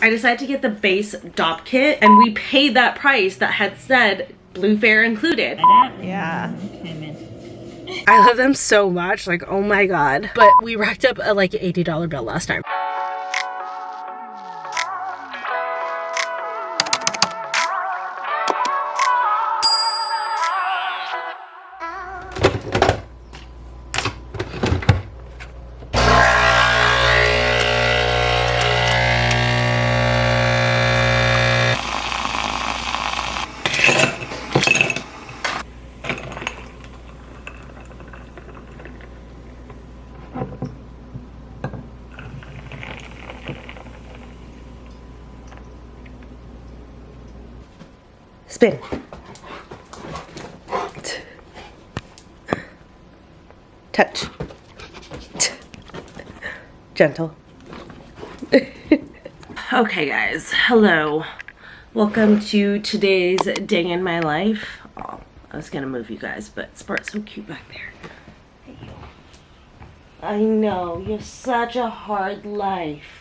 I decided to get the Beis Dopp kit, and we paid that price that had said blue fare included. Yeah. I love them so much, like, oh my god. But we racked up a like $80 bill last time. Spin. Touch. Gentle. Okay guys, hello. Welcome to today's day in my life. Oh, I was gonna move you guys, but Spart's so cute back there. Hey, you. I know, you have such a hard life.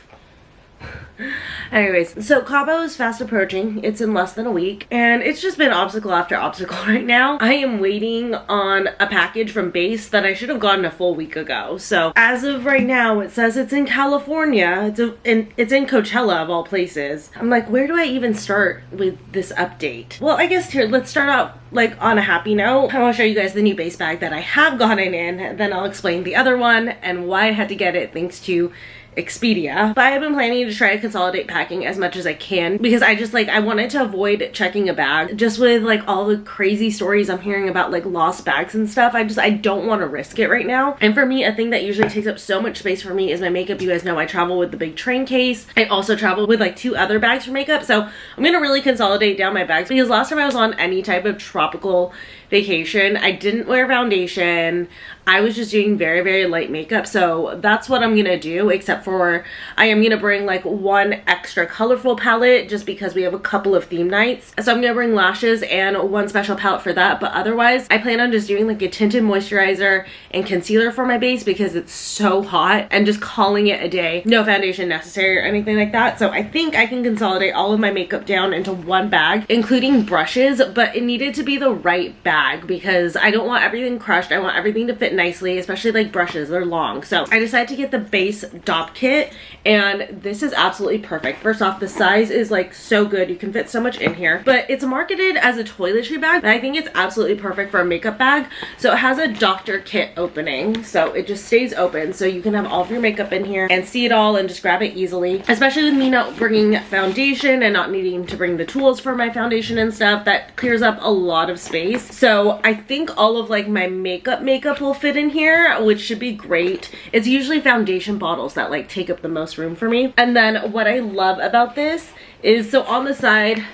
Anyways, so Cabo is fast approaching. It's in less than a week, and it's just been obstacle after obstacle right now. I am waiting on a package from Beis that I should have gotten a full week ago. So as of right now, it says it's in California. It's in Coachella of all places. I'm like, where do I even start with this update? Well, I guess here, let's start out like on a happy note. I want to show you guys the new Beis bag that I have gotten in. Then I'll explain the other one and why I had to get it thanks to Expedia. But I have been planning to try to consolidate packing as much as I can because I wanted to avoid checking a bag just with like all the crazy stories I'm hearing about like lost bags and stuff. I don't want to risk it right now. And for me, a thing that usually takes up so much space for me is my makeup. You guys know I travel with the big train case. I also travel with like 2 other bags for makeup. So I'm gonna really consolidate down my bags because last time I was on any type of tropical vacation, I didn't wear foundation. I was just doing very, very light makeup. So that's what I'm gonna do, except for I am gonna bring like 1 extra colorful palette just because we have a couple of theme nights. So I'm gonna bring lashes and 1 special palette for that. But otherwise, I plan on just doing like a tinted moisturizer and concealer for my base because it's so hot, and just calling it a day. No foundation necessary or anything like that. So I think I can consolidate all of my makeup down into 1 bag, including brushes, but it needed to be the right bag because I don't want everything crushed. I want everything to fit nicely, especially like brushes, they're long. So I decided to get the Beis Dopp kit, and this is absolutely perfect. First off, the size is like so good. You can fit so much in here, but it's marketed as a toiletry bag, but I think it's absolutely perfect for a makeup bag. So it has a doctor kit opening, so it just stays open so you can have all of your makeup in here and see it all and just grab it easily. Especially with me not bringing foundation and not needing to bring the tools for my foundation and stuff, that clears up a lot of space. So I think all of like my makeup will fit in here, which should be great. It's usually foundation bottles that like take up the most room for me. And then what I love about this is, so on the side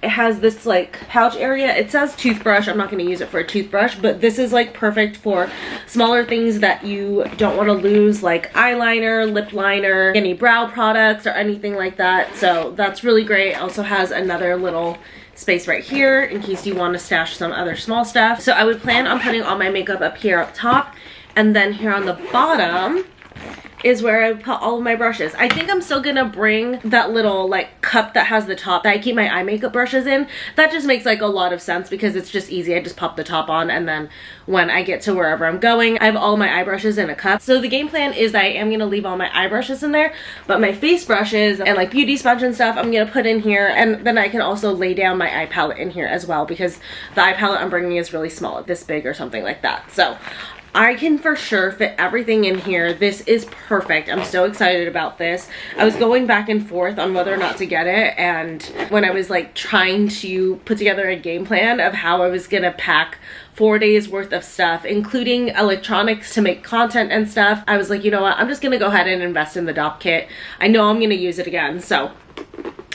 it has this like pouch area. It says toothbrush. I'm not going to use it for a toothbrush, but this is like perfect for smaller things that you don't want to lose, like eyeliner, lip liner, any brow products or anything like that. So that's really great. It also has another little space right here in case you want to stash some other small stuff. So I would plan on putting all my makeup up here up top, and then here on the bottom is where I put all of my brushes. I think I'm still gonna bring that little like cup that has the top that I keep my eye makeup brushes in. That just makes like a lot of sense because it's just easy. I just pop the top on, and then when I get to wherever I'm going, I have all my eye brushes in a cup. So the game plan is that I am gonna leave all my eye brushes in there, but my face brushes and like beauty sponge and stuff I'm gonna put in here, and then I can also lay down my eye palette in here as well because the eye palette I'm bringing is really small, this big or something like that. So I can for sure fit everything in here. This is perfect. I'm so excited about this. I was going back and forth on whether or not to get it, and when I was like trying to put together a game plan of how I was gonna pack 4 days worth of stuff, including electronics to make content and stuff, I was like, you know what, I'm just gonna go ahead and invest in the Dopp kit. I know I'm gonna use it again. So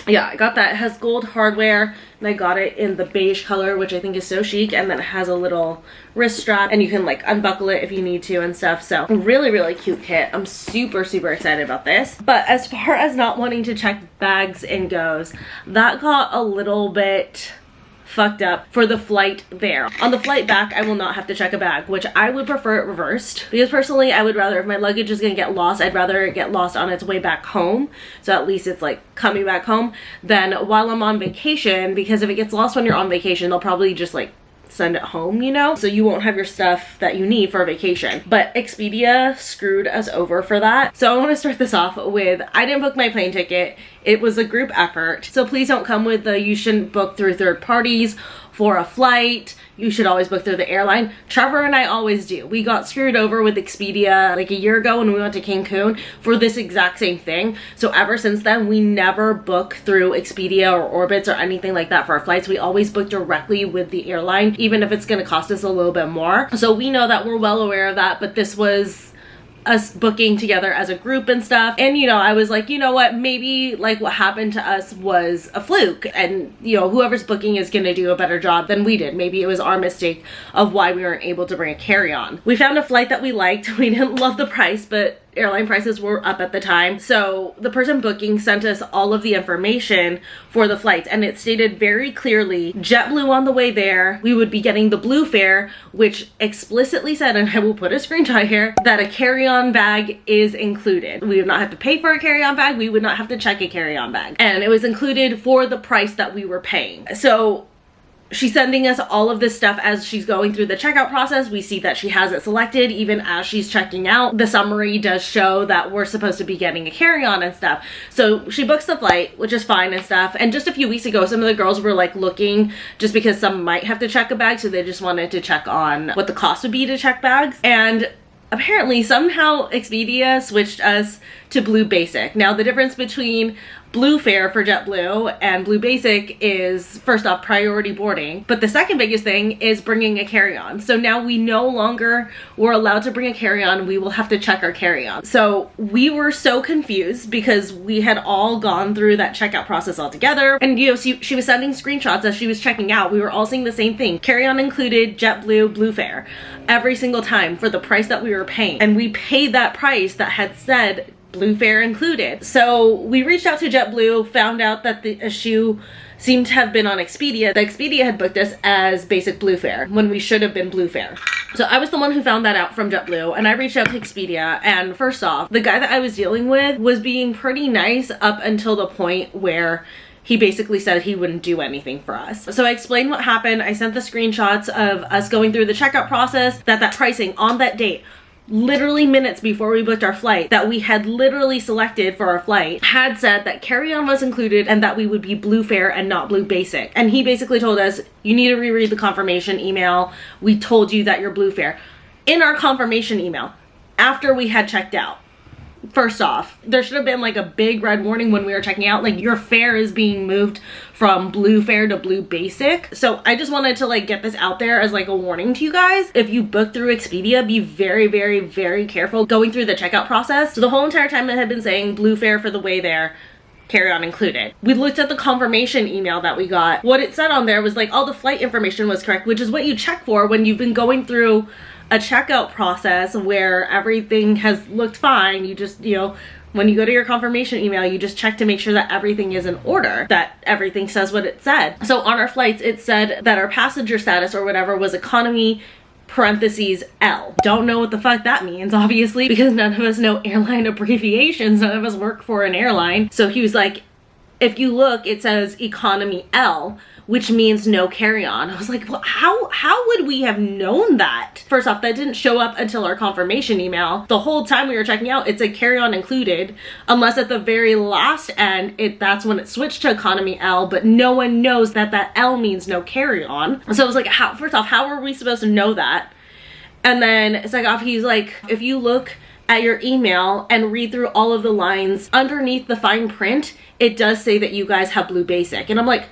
yeah, I got that. It has gold hardware, and I got it in the beige color, which I think is so chic, and then it has a little wrist strap, and you can like unbuckle it if you need to and stuff. So really, really cute kit. I'm super, super excited about this. But as far as not wanting to check bags and goes, that got a little bit fucked up for the flight there. On the flight back, I will not have to check a bag, which I would prefer it reversed, because personally I would rather, if my luggage is gonna get lost, I'd rather it get lost on its way back home, so at least it's like coming back home, than while I'm on vacation, because if it gets lost when you're on vacation, they'll probably just like send it home, you know, so you won't have your stuff that you need for a vacation. But Expedia screwed us over for that. So I want to start this off with, I didn't book my plane ticket. It was a group effort, so please don't come with the you shouldn't book through third parties for a flight. You should always book through the airline. Trevor and I always do. We got screwed over with Expedia like a year ago when we went to Cancun for this exact same thing. So ever since then, we never book through Expedia or Orbitz or anything like that for our flights. We always book directly with the airline, even if it's gonna cost us a little bit more. So we know that, we're well aware of that, but this was us booking together as a group and stuff. And you know, I was like, you know what, maybe like what happened to us was a fluke, and you know, whoever's booking is gonna do a better job than we did. Maybe it was our mistake of why we weren't able to bring a carry-on. We found a flight that we liked. We didn't love the price, but airline prices were up at the time. So the person booking sent us all of the information for the flights, and it stated very clearly, JetBlue on the way there, we would be getting the blue fare, which explicitly said, and I will put a screenshot here, that a carry-on bag is included. We would not have to pay for a carry-on bag. We would not have to check a carry-on bag. And it was included for the price that we were paying. So she's sending us all of this stuff as she's going through the checkout process. We see that she has it selected even as she's checking out. The summary does show that we're supposed to be getting a carry-on and stuff. So she books the flight, which is fine and stuff. And just a few weeks ago, some of the girls were like looking, just because some might have to check a bag, so they just wanted to check on what the cost would be to check bags. And apparently somehow Expedia switched us to Blue Basic. Now the difference between Blue Fare for JetBlue and Blue Basic is, first off, priority boarding, but the second biggest thing is bringing a carry-on. So now we no longer were allowed to bring a carry-on. We will have to check our carry-on. So we were so confused because we had all gone through that checkout process all together, and you know, she was sending screenshots as she was checking out. We were all seeing the same thing: carry-on included, JetBlue, Blue Fare, every single time for the price that we were paying, and we paid that price that had said Blue Fare included. So we reached out to JetBlue, found out that the issue seemed to have been on Expedia. The Expedia had booked us as basic Blue Fare when we should have been Blue Fare. So I was the one who found that out from JetBlue, and I reached out to Expedia, and first off, the guy that I was dealing with was being pretty nice up until the point where he basically said he wouldn't do anything for us. So I explained what happened. I sent the screenshots of us going through the checkout process, that pricing on that date, literally minutes before we booked our flight, that we had literally selected for our flight, had said that carry-on was included and that we would be Blue Fare and not Blue Basic. And he basically told us, you need to reread the confirmation email. We told you that you're Blue Fare. In our confirmation email, after we had checked out, first off, there should have been like a big red warning when we were checking out, like, your fare is being moved from Blue Fare to Blue Basic. So I just wanted to like get this out there as like a warning to you guys. If you book through Expedia, be very, very, very careful going through the checkout process. So the whole entire time it had been saying Blue Fare for the way there, carry-on included. We looked at the confirmation email that we got. What it said on there was like all the flight information was correct, which is what you check for when you've been going through a checkout process where everything has looked fine. You just, you know, when you go to your confirmation email, you just check to make sure that everything is in order, that everything says what it said. So on our flights, it said that our passenger status or whatever was economy parentheses L. Don't know what the fuck that means, obviously, because none of us know airline abbreviations. None of us work for an airline. So he was like, if you look, it says economy L, which means no carry-on. I was like, well, how would we have known that? First off, that didn't show up until our confirmation email. The whole time we were checking out, it said carry-on included, unless at the very last end, that's when it switched to economy L, but no one knows that that L means no carry-on. So I was like, first off, how are we supposed to know that? And then second off, he's like, if you look at your email and read through all of the lines underneath the fine print, it does say that you guys have Blue Basic. And I'm like,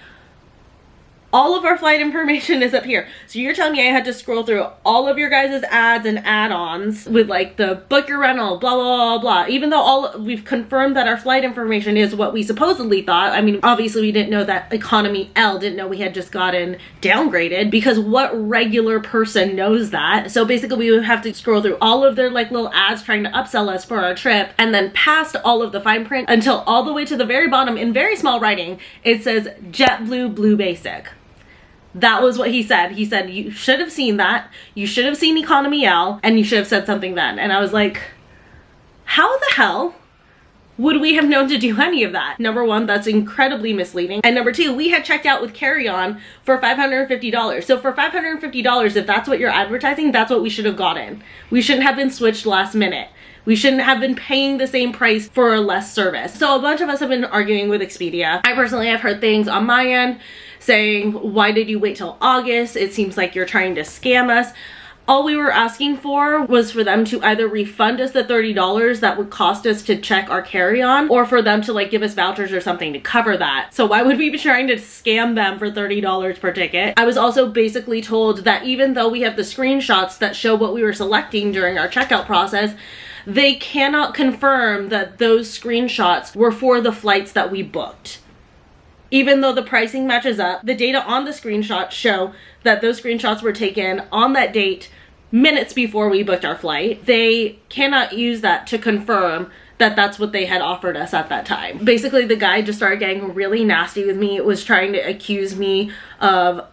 all of our flight information is up here. So you're telling me I had to scroll through all of your guys' ads and add-ons with like the book your rental, blah, blah, blah, blah. Even though we've confirmed that our flight information is what we supposedly thought. I mean, obviously we didn't know that economy L, didn't know we had just gotten downgraded, because what regular person knows that? So basically we would have to scroll through all of their like little ads trying to upsell us for our trip, and then past all of the fine print until all the way to the very bottom in very small writing, it says JetBlue Blue Basic. That was what he said. He said, you should have seen that. You should have seen Economy L, and you should have said something then. And I was like, how the hell would we have known to do any of that? Number one, that's incredibly misleading. And number two, we had checked out with carry-on for $550. So for $550, if that's what you're advertising, that's what we should have gotten. We shouldn't have been switched last minute. We shouldn't have been paying the same price for less service. So a bunch of us have been arguing with Expedia. I personally have heard things on my end saying, why did you wait till August? It seems like you're trying to scam us. All we were asking for was for them to either refund us the $30 that would cost us to check our carry-on, or for them to like give us vouchers or something to cover that. So why would we be trying to scam them for $30 per ticket? I was also basically told that even though we have the screenshots that show what we were selecting during our checkout process, they cannot confirm that those screenshots were for the flights that we booked. Even though the pricing matches up, the data on the screenshots show that those screenshots were taken on that date minutes before we booked our flight. They cannot use that to confirm that that's what they had offered us at that time. Basically, the guy just started getting really nasty with me. It was trying to accuse me of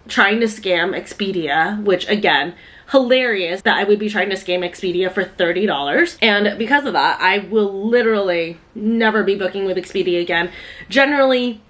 trying to scam Expedia, which again, hilarious that I would be trying to scam Expedia for $30. And because of that, I will literally never be booking with Expedia again. Generally,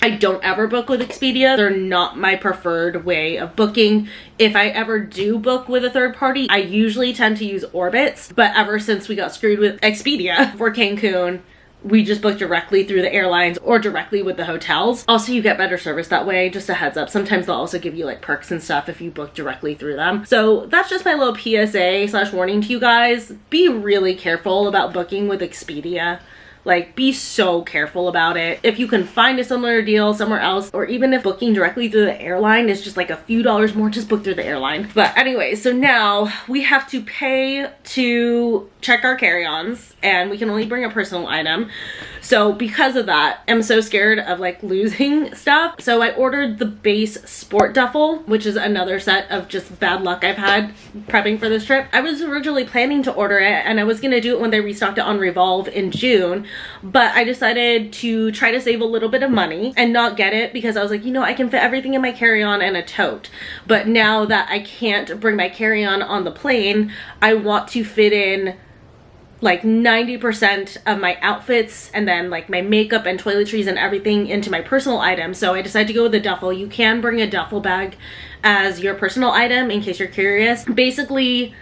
I don't ever book with Expedia. They're not my preferred way of booking. If I ever do book with a third party, I usually tend to use Orbitz, but ever since we got screwed with Expedia for Cancun, we just book directly through the airlines or directly with the hotels. Also, you get better service that way, just a heads up. Sometimes they'll also give you like perks and stuff if you book directly through them. So that's just my little PSA / warning to you guys. Be really careful about booking with Expedia. Like, be so careful about it. If you can find a similar deal somewhere else, or even if booking directly through the airline is just like a few dollars more, just book through the airline. But anyway, so now we have to pay to check our carry-ons, and we can only bring a personal item. So because of that, I'm so scared of like losing stuff. So I ordered the base sport duffel, which is another set of just bad luck I've had prepping for this trip. I was originally planning to order it, and I was gonna do it when they restocked it on Revolve in June, but I decided to try to save a little bit of money and not get it because I was like, you know, I can fit everything in my carry-on and a tote. But now that I can't bring my carry-on on the plane, I want to fit in like 90% of my outfits and then like my makeup and toiletries and everything into my personal items. So I decided to go with a duffel. You can bring a duffel bag as your personal item in case you're curious. Basically,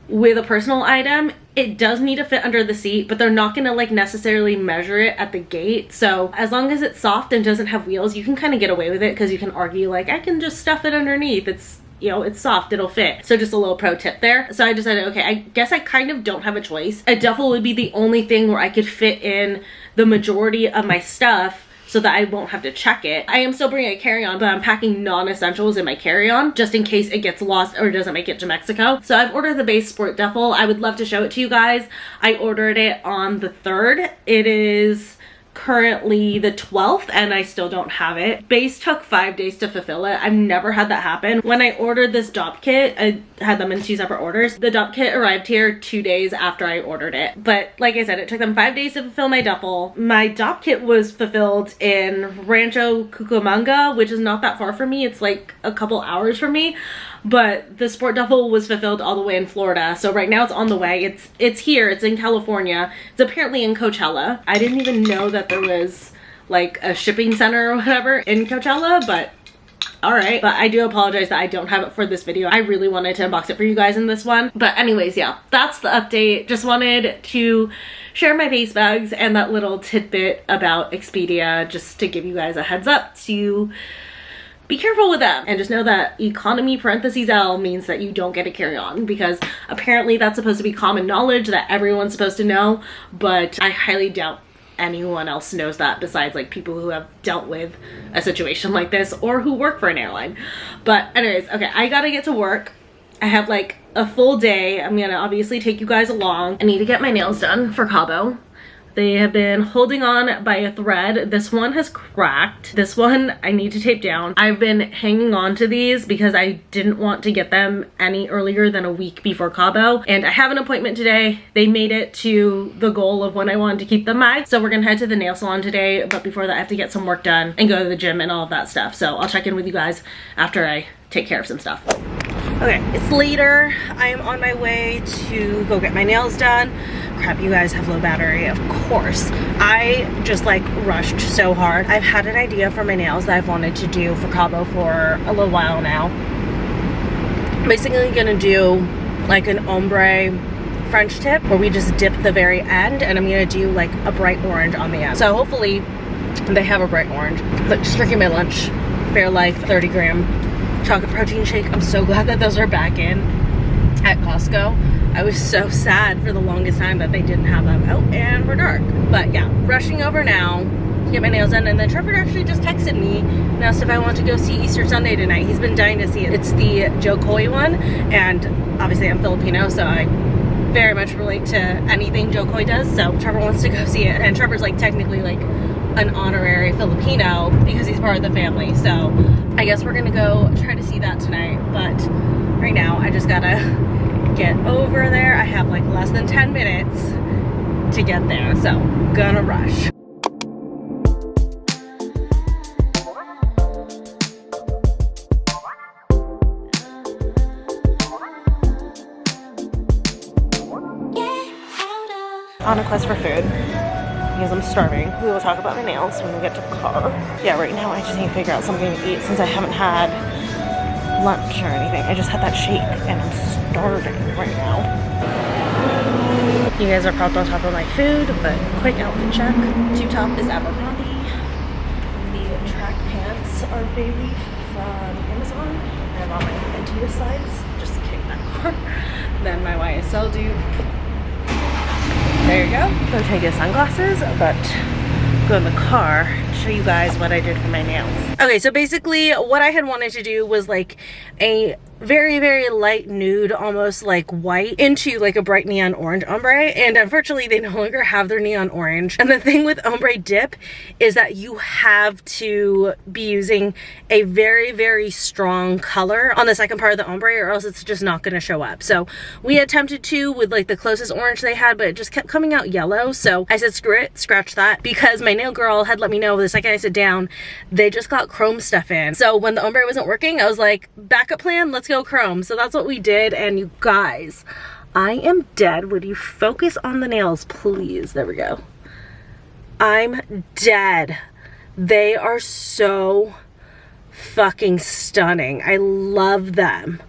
with a personal item, it does need to fit under the seat, but they're not gonna like necessarily measure it at the gate. So as long as it's soft and doesn't have wheels, you can kind of get away with it because you can argue like, I can just stuff it underneath. It's, you know, it's soft, it'll fit. So just a little pro tip there. So I decided, okay, I guess I kind of don't have a choice. A duffel would be the only thing where I could fit in the majority of my stuff so that I won't have to check it. I am still bringing a carry-on, but I'm packing non-essentials in my carry-on just in case it gets lost or doesn't make it to Mexico. So I've ordered the base sport duffel. I would love to show it to you guys. I ordered it on the 3rd. It is currently the 12th and I still don't have it. Base took 5 days to fulfill it. I've never had that happen. When I ordered this Dopp kit, I had them in 2 separate orders. The Dopp kit arrived here 2 days after I ordered it. But like I said, it took them 5 days to fulfill my duffel. My Dopp kit was fulfilled in Rancho Cucamonga, which is not that far from me. It's like a couple hours from me. But the sport duffel was fulfilled all the way in Florida. So right now it's on the way. It's here, it's in California. It's apparently in Coachella. I didn't even know that there was like a shipping center or whatever in Coachella, but all right. But I do apologize that I don't have it for this video. I really wanted to unbox it for you guys in this one. But anyways, yeah, that's the update. Just wanted to share my base bags and that little tidbit about Expedia just to give you guys a heads up to be careful with them. And just know that economy (L) means that you don't get a carry-on, because apparently that's supposed to be common knowledge that everyone's supposed to know, but I highly doubt anyone else knows that besides like people who have dealt with a situation like this or who work for an airline. But anyways, okay, I gotta get to work. I have like a full day. I'm gonna obviously take you guys along. I need to get my nails done for Cabo. They have been holding on by a thread. This one has cracked. This one I need to tape down. I've been hanging on to these because I didn't want to get them any earlier than a week before Cabo. And I have an appointment today. They made it to the goal of when I wanted to keep them by. So we're gonna head to the nail salon today. But before that, I have to get some work done and go to the gym and all of that stuff. So I'll check in with you guys after I take care of some stuff. Okay, it's later. I am on my way to go get my nails done. Crap, you guys have low battery, of course. I just like rushed so hard. I've had an idea for my nails that I've wanted to do for Cabo for a little while now. I'm basically gonna do like an ombre French tip where we just dip the very end, and I'm gonna do like a bright orange on the end. So hopefully they have a bright orange. But just drinking my lunch, Fairlife 30-gram chocolate protein shake. I'm so glad that those are back in at Costco. I was so sad for the longest time that they didn't have them. Oh, and we're dark. But yeah, rushing over now to get my nails done. And then Trevor actually just texted me and asked if I want to go see Easter Sunday tonight. He's been dying to see it. It's the Joe Coy one, and obviously I'm Filipino, so I very much relate to anything Joe Coy does. So Trevor wants to go see it, and Trevor's like technically like an honorary Filipino because he's part of the family. So I guess we're gonna go try to see that tonight. But right now I just gotta get over there. I have like less than 10 minutes to get there, so gonna rush. On a quest for food because I'm starving. We will talk about my nails when we get to the car. Yeah, right now I just need to figure out something to eat since I haven't had lunch or anything. I just had that shake and I'm starving right now. You guys are probably on top of my food, but quick outfit check. Tube top is Abercrombie. The track pants are Bailey from Amazon. And I'm on my Adidas slides. Just kidding, that car. Then my YSL dupe. There you go. I'm gonna take his sunglasses, but go in the car and show you guys what I did for my nails. Okay, so basically what I had wanted to do was like a very, very light nude, almost like white, into like a bright neon orange ombre. And unfortunately, they no longer have their neon orange. And the thing with ombre dip is that you have to be using a very, very strong color on the second part of the ombre, or else it's just not going to show up. So we attempted to with like the closest orange they had, but it just kept coming out yellow. So I said, screw it, scratch that, because my nail girl had let me know the second I sit down, they just got chrome stuff in. So when the ombre wasn't working, I was like, backup plan, let's go chrome. So that's what we did. And you guys, I am dead. Would you focus on the nails, please? There we go. I'm dead. They are so fucking stunning. I love them.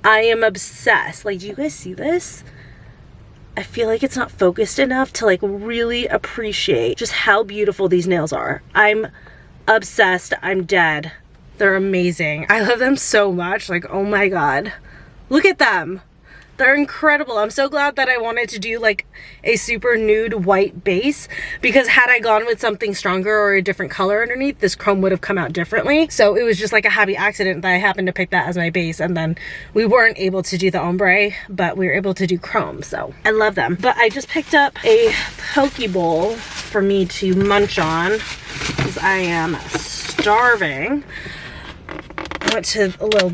I am obsessed. Like, do you guys see this? I feel like it's not focused enough to like really appreciate just how beautiful these nails are. I'm obsessed. I'm dead. They're amazing. I love them so much. Like, oh my God. Look at them. They're incredible. I'm so glad that I wanted to do like a super nude white base, because had I gone with something stronger or a different color underneath, this chrome would have come out differently. So it was just like a happy accident that I happened to pick that as my base, and then we weren't able to do the ombre, but we were able to do chrome. So I love them. But I just picked up a poke bowl for me to munch on because I am starving. I went to a little,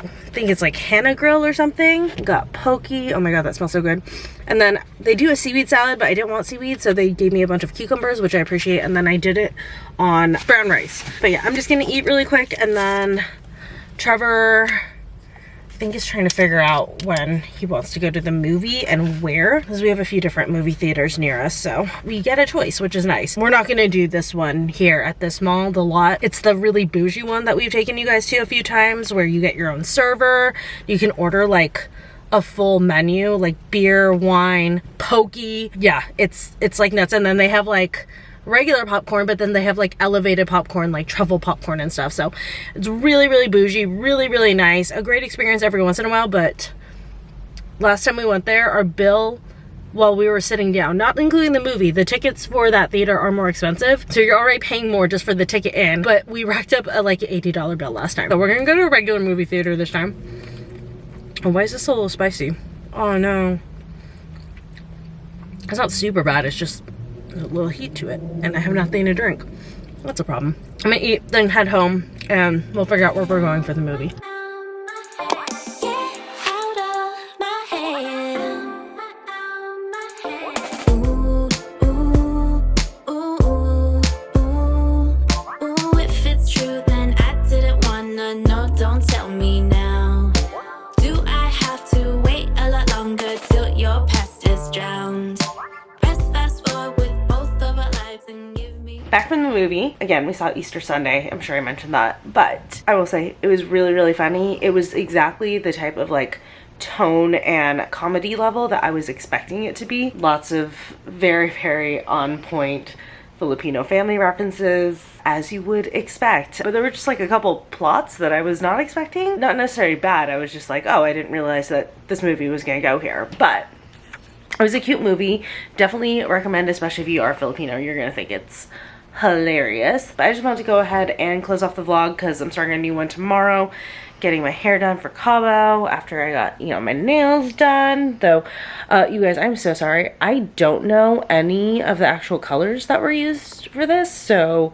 I think it's like Hannah Grill or something. Got poke. Oh my God, that smells so good. And then they do a seaweed salad, but I didn't want seaweed, so they gave me a bunch of cucumbers, which I appreciate. And then I did it on brown rice. But yeah, I'm just gonna eat really quick, and then Trevor, I think, is trying to figure out when he wants to go to the movie and where, because we have a few different movie theaters near us, so we get a choice, which is nice. We're not gonna do this one here at this mall, the lot. It's the really bougie one that we've taken you guys to a few times, where you get your own server. You can order like a full menu, like beer, wine, poke. Yeah, it's like nuts. And then they have like regular popcorn, but then they have like elevated popcorn, like truffle popcorn and stuff. So it's really, really bougie, really, really nice. A great experience every once in a while. But last time we went there, our bill while we were sitting down, not including the movie, the tickets for that theater are more expensive, so you're already paying more just for the ticket in, but we racked up a like $80 bill last time. So we're gonna go to a regular movie theater this time. Oh, why is this a little spicy? Oh no, it's not super bad, it's just There's a little heat to it, and I have nothing to drink. That's a problem. I'm gonna eat, then head home, and we'll figure out where we're going for the movie. Back from the movie, again, we saw Easter Sunday. I'm sure I mentioned that, but I will say it was really, really funny. It was exactly the type of like tone and comedy level that I was expecting it to be. Lots of very, very on point Filipino family references, as you would expect. But there were just like a couple plots that I was not expecting. Not necessarily bad. I was just like, oh, I didn't realize that this movie was gonna go here. But it was a cute movie. Definitely recommend, especially if you are Filipino. You're gonna think it's hilarious. But I just wanted to go ahead and close off the vlog because I'm starting a new one tomorrow, getting my hair done for Cabo after I got, you know, my nails done. Though you guys, I'm so sorry, I don't know any of the actual colors that were used for this, so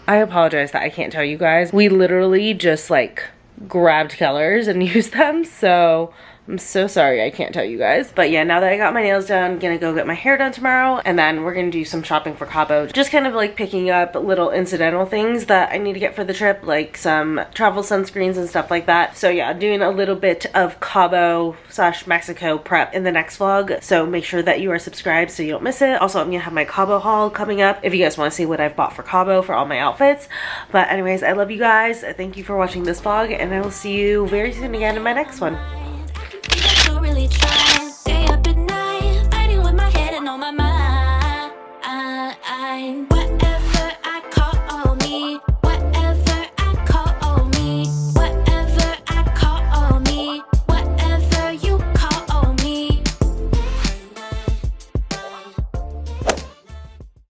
I apologize that I can't tell you guys. We literally just like grabbed colors and used them, so I'm so sorry I can't tell you guys. But yeah, now that I got my nails done, I'm gonna go get my hair done tomorrow, and then we're gonna do some shopping for Cabo. Just kind of like picking up little incidental things that I need to get for the trip, like some travel sunscreens and stuff like that. So yeah, doing a little bit of Cabo / Mexico prep in the next vlog, so make sure that you are subscribed so you don't miss it. Also, I'm gonna have my Cabo haul coming up if you guys want to see what I've bought for Cabo for all my outfits. But anyways, I love you guys. Thank you for watching this vlog, and I will see you very soon again in my next one. Really try, stay up at night, fighting with my head and on my mind.